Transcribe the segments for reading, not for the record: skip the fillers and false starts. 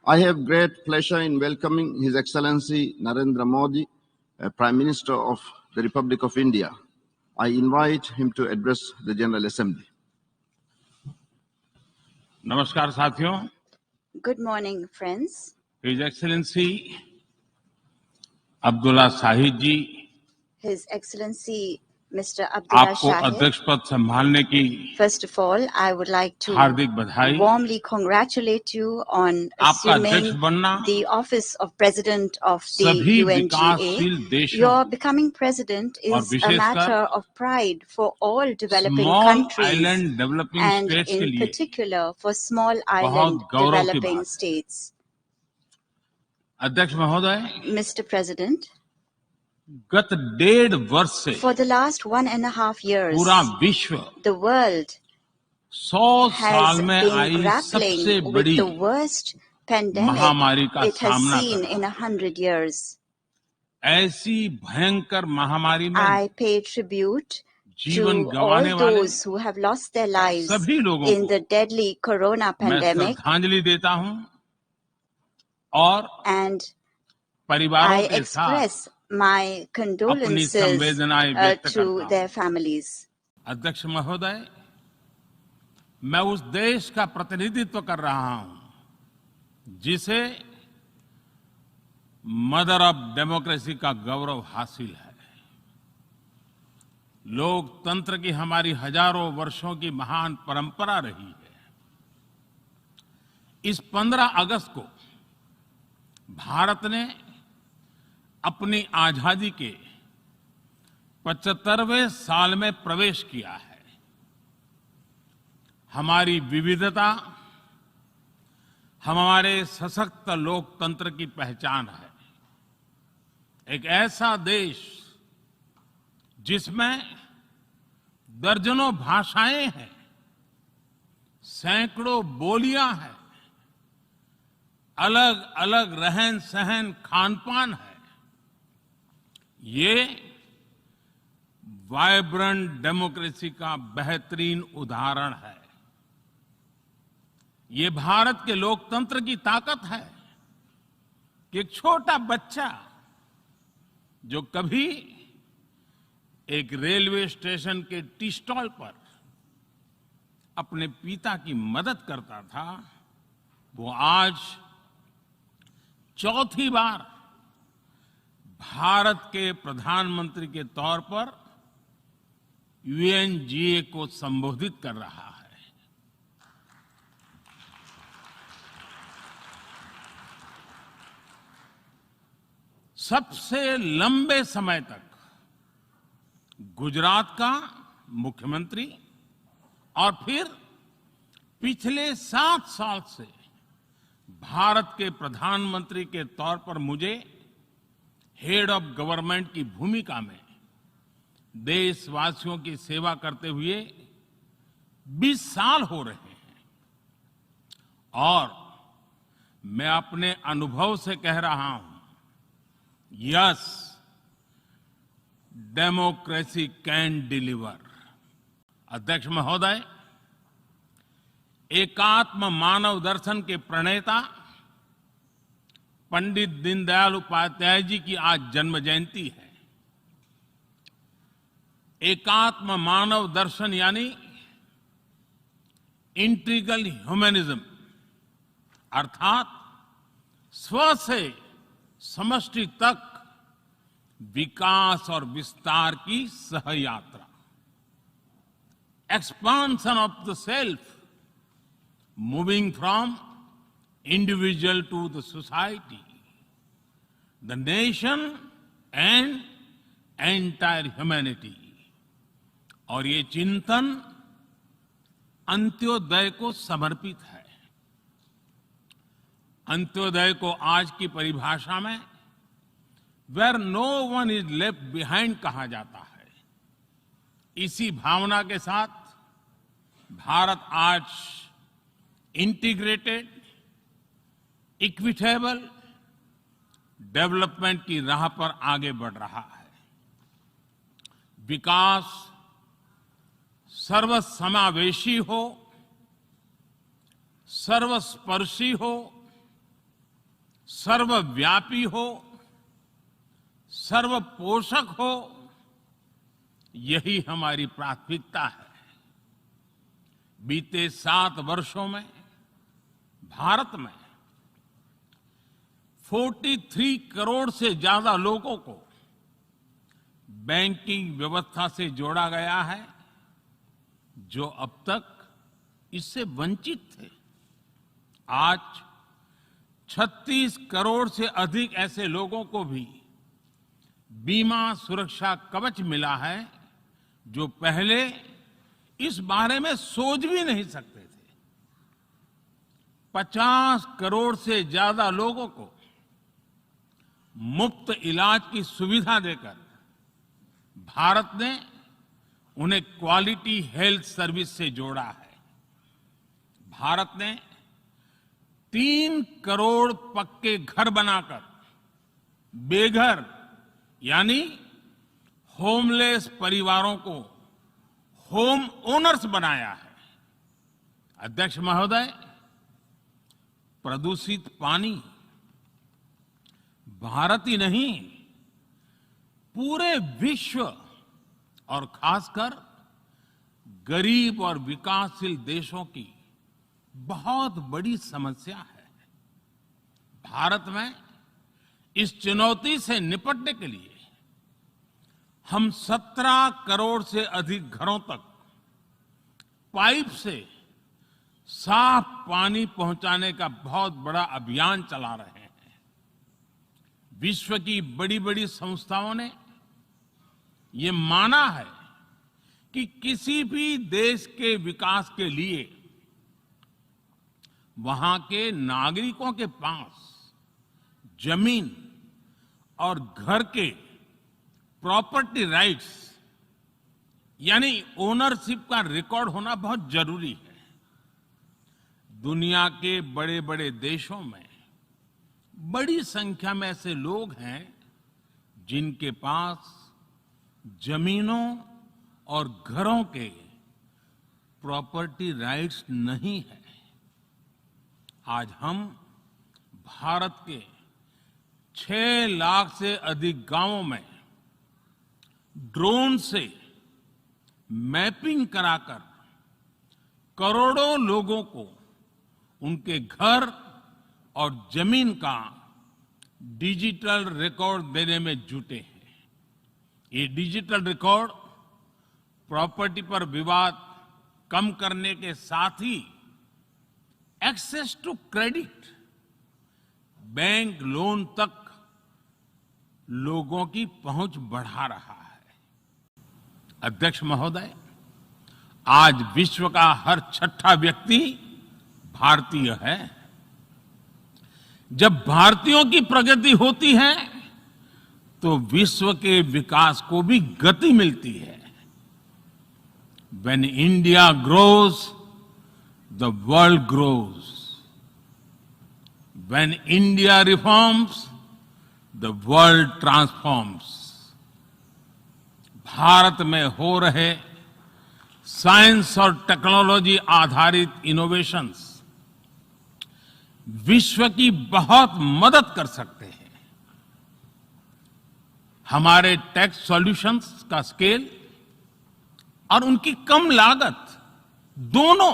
I have great pleasure in welcoming His Excellency Narendra Modi, Prime Minister of the Republic of India. I invite him to address the General Assembly. नमस्कार साथियों, Good morning, friends. His Excellency Abdulla Shahid जी His Excellency Mr. Abdullah आपको Shahid. अध्यक्ष पद संभालने की First of all, I would like to हार्दिक बधाई। warmly congratulate you on आपका अध्यक्ष assuming बनना the office of President of the सभी UNGA. विकासशील देशों Your becoming president और is a विशेषकर matter of pride for all developing small countries island developing and states के in लिए particular for small बहुत island गौरव की developing बात है। states. अध्यक्ष महोदय, Mr. President, गत 1.5 वर्ष से for the last 1.5 years, पूरा विश्व the world 100 साल has में been आई grappling सबसे with बड़ी the worst pandemic महामारी का it has सामना seen कर in रहा 100 years. ऐसी भयंकर महामारी में I pay tribute जीवन to गंवाने all वाले those who have lost their lives सभी लोगों in को the deadly corona मैं pandemic, श्रद्धांजलि देता हूं और and परिवारों I के साथ express my condolences संवेदनाएं व्यक्त to करता their हूं। families. अध्यक्ष महोदय, मैं उस देश का प्रतिनिधित्व कर रहा हूं जिसे मदर ऑफ डेमोक्रेसी का गौरव हासिल है। लोकतंत्र की हमारी हजारों वर्षों की महान परंपरा रही है। इस 15 अगस्त को भारत ने अपनी आजादी के 75वें साल में प्रवेश किया है। हमारी विविधता हमारे सशक्त लोकतंत्र की पहचान है। एक ऐसा देश जिसमें दर्जनों भाषाएं हैं, सैकड़ों बोलियां हैं, अलग अलग रहन सहन खान-पान है। ये वाइब्रेंट डेमोक्रेसी का बेहतरीन उदाहरण है। ये भारत के लोकतंत्र की ताकत है कि एक छोटा बच्चा जो कभी एक रेलवे स्टेशन के टी स्टॉल पर अपने पिता की मदद करता था, वो आज चौथी बार भारत के प्रधानमंत्री के तौर पर यूएनजीए को संबोधित कर रहा है। सबसे लंबे समय तक गुजरात का मुख्यमंत्री और फिर पिछले 7 साल से भारत के प्रधानमंत्री के तौर पर मुझे हेड ऑफ गवर्नमेंट की भूमिका में देशवासियों की सेवा करते हुए 20 साल हो रहे हैं। और मैं अपने अनुभव से कह रहा हूं, यस, डेमोक्रेसी कैन डिलीवर। अध्यक्ष महोदय, एकात्म मानव दर्शन के प्रणेता पंडित दीनदयाल उपाध्याय जी की आज जन्म जयंती है। एकात्म मानव दर्शन यानी इंटीग्रल ह्यूमनिज्म, अर्थात स्व से समष्टि तक विकास और विस्तार की सहयात्रा। Expansion of the self, moving from individual to the society, the nation and entire humanity. और ये चिंतन अंत्योदय को समर्पित है। अंत्योदय को आज की परिभाषा में where no one is left behind कहा जाता है। इसी भावना के साथ भारत आज इंटीग्रेटेड, इक्विटेबल डेवलपमेंट की राह पर आगे बढ़ रहा है। विकास सर्वसमावेशी हो, सर्वस्पर्शी हो, सर्वव्यापी हो, सर्वपोषक हो, यही हमारी प्राथमिकता है। बीते 7 वर्षों में भारत में 43 करोड़ से ज्यादा लोगों को बैंकिंग व्यवस्था से जोड़ा गया है, जो अब तक इससे वंचित थे। आज 36 करोड़ से अधिक ऐसे लोगों को भी बीमा सुरक्षा कवच मिला है, जो पहले इस बारे में सोच भी नहीं सकते थे। 50 करोड़ से ज्यादा लोगों को मुफ्त इलाज की सुविधा देकर भारत ने उन्हें क्वालिटी हेल्थ सर्विस से जोड़ा है। भारत ने 3 करोड़ पक्के घर बनाकर बेघर यानी होमलेस परिवारों को होम ओनर्स बनाया है। अध्यक्ष महोदय, प्रदूषित पानी भारत ही नहीं, पूरे विश्व और खासकर गरीब और विकासशील देशों की बहुत बड़ी समस्या है। भारत में इस चुनौती से निपटने के लिए हम 17 करोड़ से अधिक घरों तक पाइप से साफ पानी पहुंचाने का बहुत बड़ा अभियान चला रहे हैं। विश्व की बड़ी बड़ी संस्थाओं ने ये माना है कि किसी भी देश के विकास के लिए वहां के नागरिकों के पास जमीन और घर के प्रॉपर्टी राइट्स यानी ओनरशिप का रिकॉर्ड होना बहुत जरूरी है। दुनिया के बड़े बड़े देशों में बड़ी संख्या में ऐसे लोग हैं जिनके पास जमीनों और घरों के प्रॉपर्टी राइट्स नहीं है। आज हम भारत के 6 लाख से अधिक गांवों में ड्रोन से मैपिंग कराकर करोड़ों लोगों को उनके घर और जमीन का डिजिटल रिकॉर्ड देने में जुटे हैं। ये डिजिटल रिकॉर्ड प्रॉपर्टी पर विवाद कम करने के साथ ही access to credit, bank loan तक लोगों की पहुंच बढ़ा रहा है। अध्यक्ष महोदय, आज विश्व का हर 6ठा व्यक्ति भारतीय है। जब भारतीयों की प्रगति होती है तो विश्व के विकास को भी गति मिलती है। When India grows, the world grows. When India reforms, the world transforms. Bharat में हो रहे साइंस और टेक्नोलॉजी आधारित इनोवेशंस विश्व की बहुत मदद कर सकते हैं। हमारे टेक सॉल्यूशंस का स्केल और उनकी कम लागत दोनों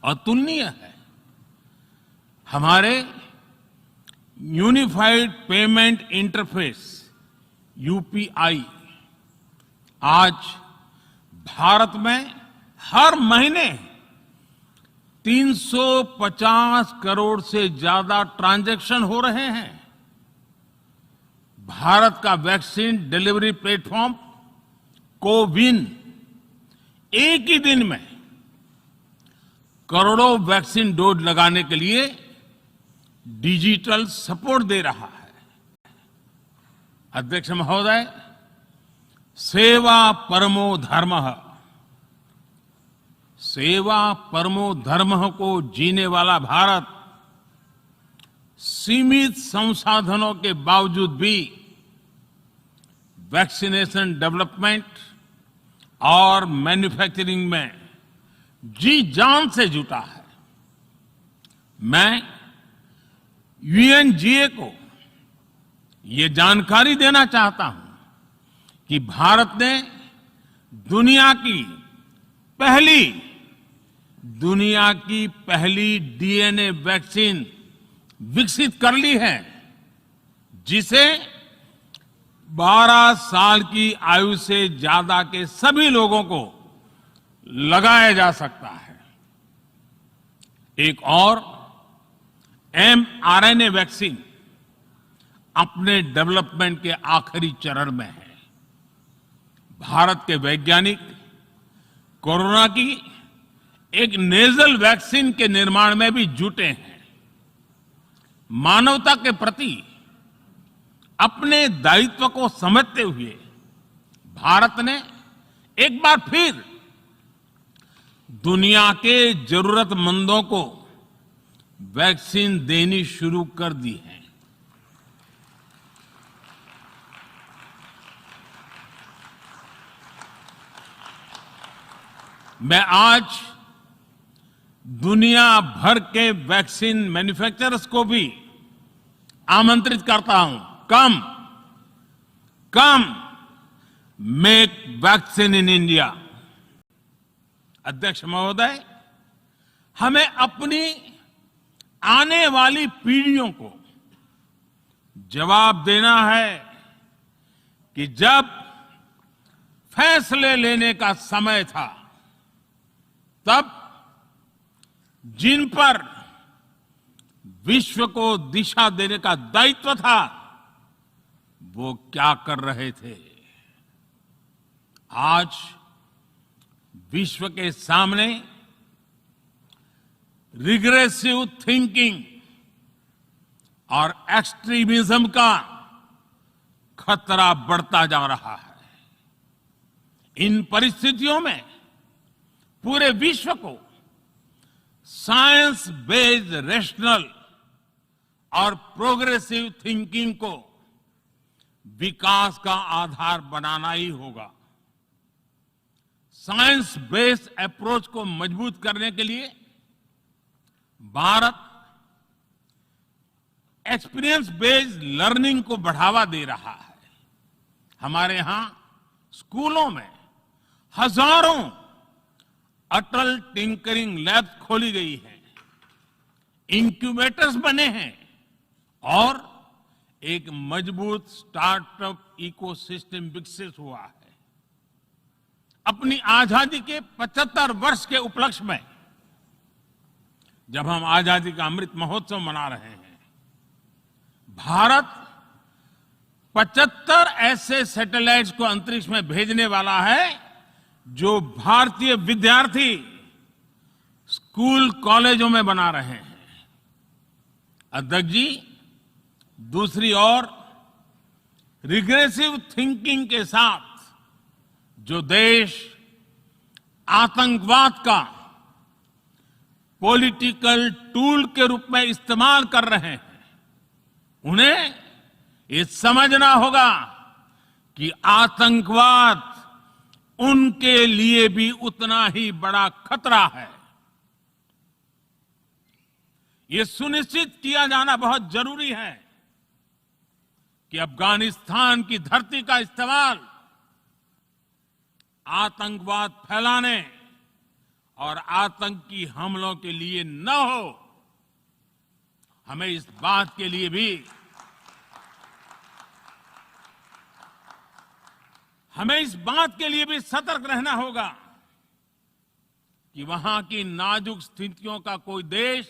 अतुलनीय है। हमारे यूनिफाइड पेमेंट इंटरफेस यूपीआई आज भारत में हर महीने 350 करोड़ से ज्यादा ट्रांजैक्शन हो रहे हैं। भारत का वैक्सीन डिलीवरी प्लेटफॉर्म कोविन एक ही दिन में करोड़ों वैक्सीन डोज लगाने के लिए डिजिटल सपोर्ट दे रहा है। अध्यक्ष महोदय, सेवा परमो धर्मः, सेवा परमो धर्मः को जीने वाला भारत सीमित संसाधनों के बावजूद भी वैक्सीनेशन डेवलपमेंट और मैन्युफैक्चरिंग में जी जान से जुटा है। मैं यूएनजीए को ये जानकारी देना चाहता हूं कि भारत ने दुनिया की पहली डीएनए वैक्सीन विकसित कर ली है, जिसे 12 साल की आयु से ज्यादा के सभी लोगों को लगाया जा सकता है। एक और mRNA वैक्सीन अपने डेवलपमेंट के आखिरी चरण में है। भारत के वैज्ञानिक कोरोना की एक नेजल वैक्सीन के निर्माण में भी जुटे हैं। मानवता के प्रति अपने दायित्व को समझते हुए भारत ने एक बार फिर दुनिया के जरूरतमंदों को वैक्सीन देनी शुरू कर दी है। मैं आज दुनिया भर के वैक्सीन मैन्युफैक्चरर्स को भी आमंत्रित करता हूं, कम मेक वैक्सीन इन इंडिया। अध्यक्ष महोदय, हमें अपनी आने वाली पीढ़ियों को जवाब देना है कि जब फैसले लेने का समय था, तब जिन पर विश्व को दिशा देने का दायित्व था, वो क्या कर रहे थे। आज विश्व के सामने रिग्रेसिव थिंकिंग और एक्सट्रीमिज्म का खतरा बढ़ता जा रहा है। इन परिस्थितियों में पूरे विश्व को साइंस बेस्ड रैशनल और प्रोग्रेसिव थिंकिंग को विकास का आधार बनाना ही होगा। साइंस बेस्ड अप्रोच को मजबूत करने के लिए भारत एक्सपीरियंस बेस्ड लर्निंग को बढ़ावा दे रहा है। हमारे यहां स्कूलों में हजारों अटल टिंकरिंग लैब्स खोली गई हैं, इंक्यूबेटर्स बने हैं और एक मजबूत स्टार्टअप इकोसिस्टम विकसित हुआ है। अपनी आजादी के 75 वर्ष के उपलक्ष्य में जब हम आजादी का अमृत महोत्सव मना रहे हैं, भारत 75 ऐसे सैटेलाइट्स को अंतरिक्ष में भेजने वाला है जो भारतीय विद्यार्थी स्कूल कॉलेजों में बना रहे हैं। अध्यक्ष जी, दूसरी ओर रिग्रेसिव थिंकिंग के साथ जो देश आतंकवाद का पॉलिटिकल टूल के रूप में इस्तेमाल कर रहे हैं, उन्हें ये समझना होगा कि आतंकवाद उनके लिए भी उतना ही बड़ा खतरा है। ये सुनिश्चित किया जाना बहुत जरूरी है कि अफगानिस्तान की धरती का इस्तेमाल आतंकवाद फैलाने और आतंकी हमलों के लिए न हो। हमें इस बात के लिए भी सतर्क रहना होगा कि वहां की नाजुक स्थितियों का कोई देश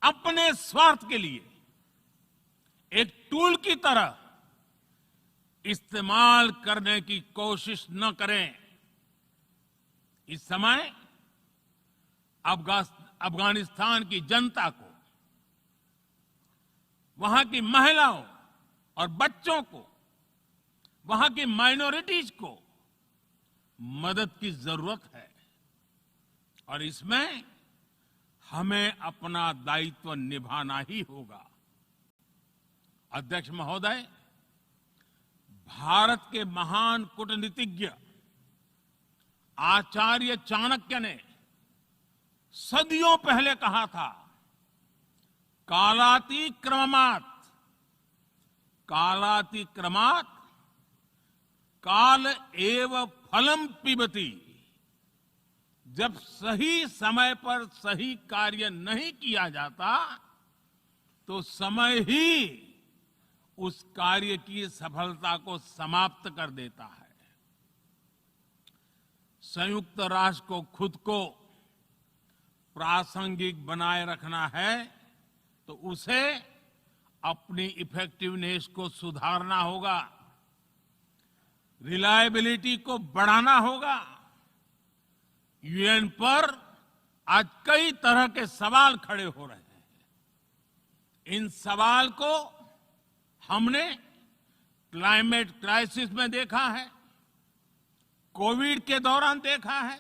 अपने स्वार्थ के लिए एक टूल की तरह इस्तेमाल करने की कोशिश न करें। इस समय अफगानिस्तान की जनता को, वहां की महिलाओं और बच्चों को, वहां की माइनॉरिटीज को मदद की जरूरत है और इसमें हमें अपना दायित्व निभाना ही होगा। अध्यक्ष महोदय, भारत के महान कूटनीतिज्ञ आचार्य चाणक्य ने सदियों पहले कहा था, कालातिक्रमणात् कालातिक्रमणात् काल एव फलम पिबति। जब सही समय पर सही कार्य नहीं किया जाता तो समय ही उस कार्य की सफलता को समाप्त कर देता है। संयुक्त राष्ट्र को खुद को प्रासंगिक बनाए रखना है तो उसे अपनी इफेक्टिवनेस को सुधारना होगा, रिलायबिलिटी को बढ़ाना होगा। यूएन पर आज कई तरह के सवाल खड़े हो रहे हैं। इन सवाल को हमने क्लाइमेट क्राइसिस में देखा है, कोविड के दौरान देखा है,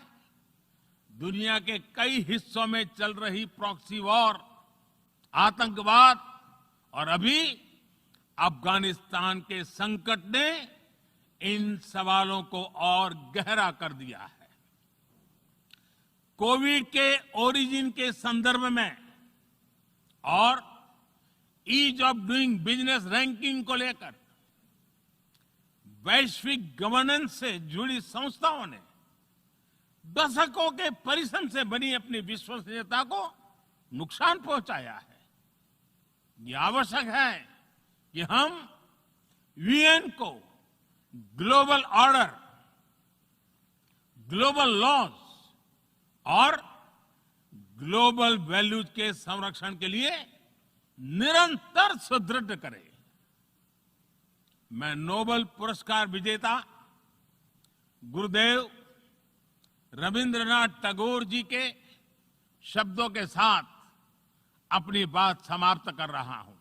दुनिया के कई हिस्सों में चल रही प्रॉक्सी वॉर, आतंकवाद और अभी अफगानिस्तान के संकट ने इन सवालों को और गहरा कर दिया है। कोविड के ओरिजिन के संदर्भ में और ease of doing business ranking को लेकर वैश्विक गवर्नेंस से जुड़ी संस्थाओं ने दशकों के परिश्रम से बनी अपनी विश्वसनीयता को नुकसान पहुंचाया है। ये आवश्यक है कि हम यूएन को ग्लोबल ऑर्डर, ग्लोबल लॉज और ग्लोबल वैल्यूज के संरक्षण के लिए निरंतर सुदृढ़ करें। मैं नोबेल पुरस्कार विजेता गुरुदेव रविंद्रनाथ टैगोर जी के शब्दों के साथ अपनी बात समाप्त कर रहा हूं।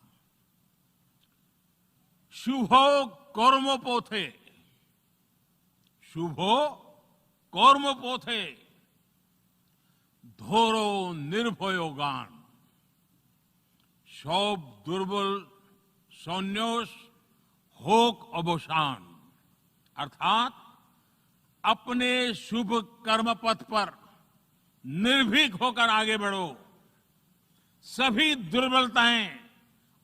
शुभो कर्मोपोथे, शुभो कर्मोपोथे, धोरो निर्भयोगान, सौब दुर्बल सौन्योष होक अवसान। अर्थात अपने शुभ कर्म पथ पर निर्भीक होकर आगे बढ़ो, सभी दुर्बलताएं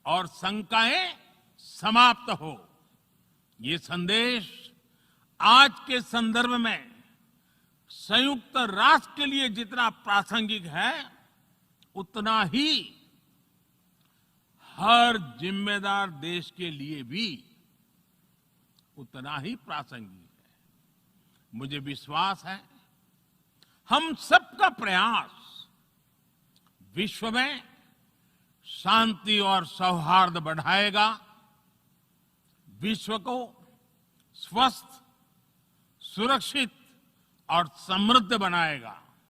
और शंकाएं समाप्त हो। ये संदेश आज के संदर्भ में संयुक्त राष्ट्र के लिए जितना प्रासंगिक है उतना ही हर जिम्मेदार देश के लिए भी उतना ही प्रासंगिक है। मुझे विश्वास है हम सबका प्रयास विश्व में शांति और सौहार्द बढ़ाएगा, विश्व को स्वस्थ, सुरक्षित और समृद्ध बनाएगा।